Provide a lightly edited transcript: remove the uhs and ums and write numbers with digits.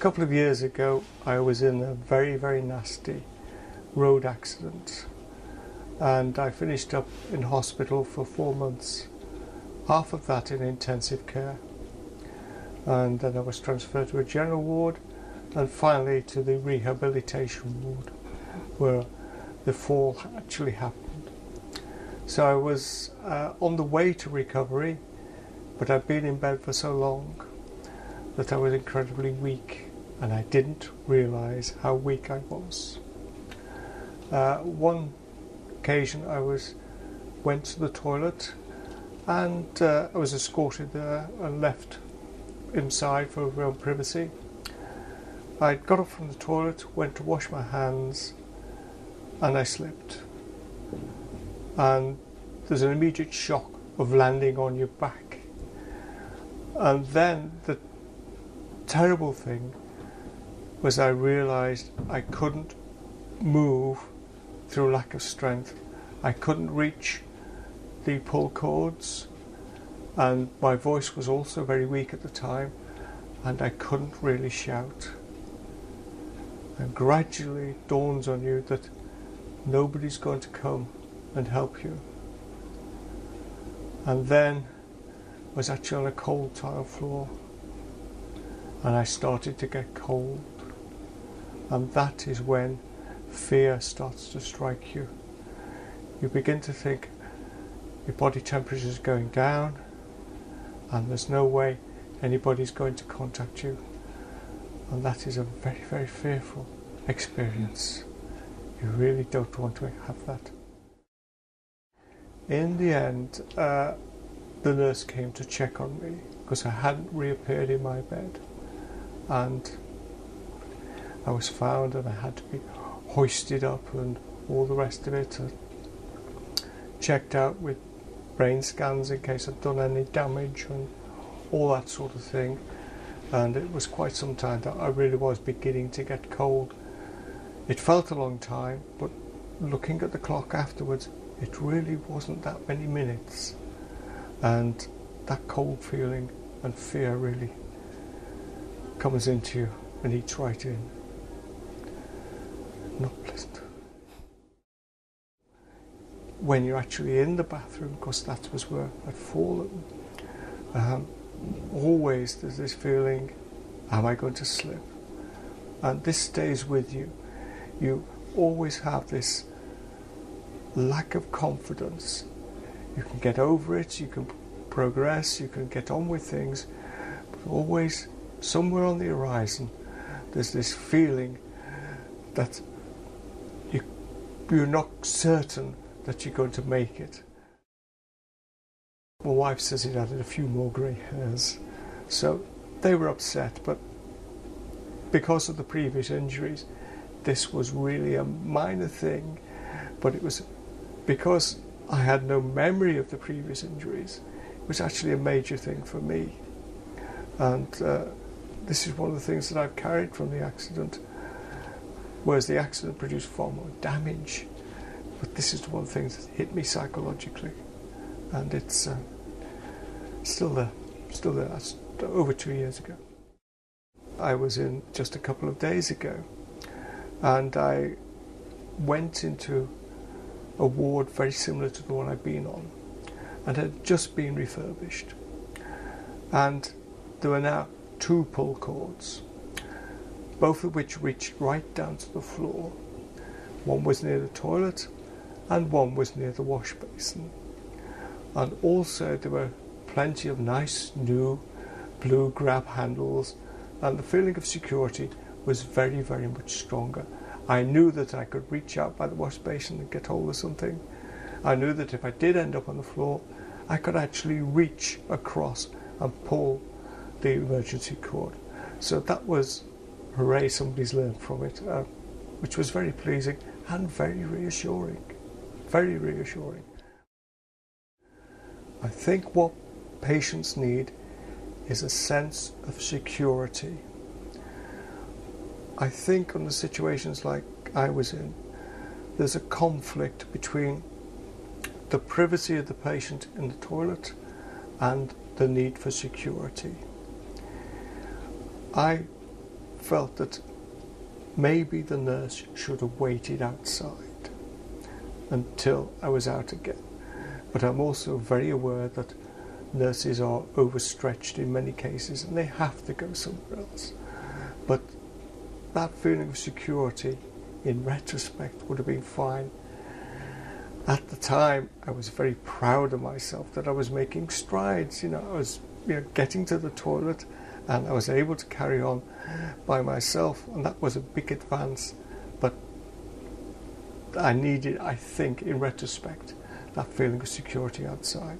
couple of years ago, I was in a very, very nasty road accident, and I finished up in hospital for 4 months, half of that in intensive care, and then I was transferred to a general ward and finally to the rehabilitation ward where the fall actually happened. So I was on the way to recovery, but I'd been in bed for so long that I was incredibly weak, and I didn't realise how weak I was. One occasion I went to the toilet, and I was escorted there and left inside for my own privacy. I got up from the toilet, went to wash my hands, and I slipped. And there's an immediate shock of landing on your back. And then the terrible thing was I realised I couldn't move through lack of strength. I couldn't reach the pull cords, and my voice was also very weak at the time, and I couldn't really shout. And gradually it dawns on you that nobody's going to come and help you. And then I was actually on a cold tile floor, and I started to get cold. And that is when fear starts to strike you. You begin to think your body temperature is going down, and there's no way anybody's going to contact you. And that is a very, very fearful experience. You really don't want to have that. In the end, the nurse came to check on me because I hadn't reappeared in my bed, and I was found and I had to be hoisted up and all the rest of it, and checked out with brain scans in case I'd done any damage and all that sort of thing. And it was quite some time that I really was beginning to get cold. It felt a long time, but looking at the clock afterwards, it really wasn't that many minutes. And that cold feeling and fear really comes into you and eats right in. Not pleasant. When you're actually in the bathroom, because that was where I'd fallen, always there's this feeling, am I going to slip? And this stays with you. You always have this lack of confidence. You can get over it, you can progress, you can get on with things, but always somewhere on the horizon there's this feeling that you're not certain that you're going to make it. My wife says it added a few more grey hairs, so they were upset, but because of the previous injuries, this was really a minor thing, but it was because I had no memory of the previous injuries. It was actually a major thing for me, and this is one of the things that I've carried from the accident, whereas the accident produced far more damage, but this is one of the things that hit me psychologically, and it's still there. That's over 2 years ago. I was in just a couple of days ago, and I went into a ward very similar to the one I'd been on, and had just been refurbished, and there were now 2 pull cords, both of which reached right down to the floor. One was near the toilet and one was near the wash basin, and also there were plenty of nice new blue grab handles, and the feeling of security was very, very much stronger. I knew that I could reach out by the wash basin and get hold of something. I knew that if I did end up on the floor, I could actually reach across and pull the emergency cord. So that was, hooray, somebody's learned from it, which was very pleasing and very reassuring. Very reassuring. I think what patients need is a sense of security. I think under situations like I was in, there's a conflict between the privacy of the patient in the toilet and the need for security. I felt that maybe the nurse should have waited outside until I was out again. But I'm also very aware that nurses are overstretched in many cases and they have to go somewhere else. But that feeling of security, in retrospect, would have been fine. At the time, I was very proud of myself that I was making strides. I was getting to the toilet and I was able to carry on by myself, and that was a big advance. But I needed, I think, in retrospect, that feeling of security outside.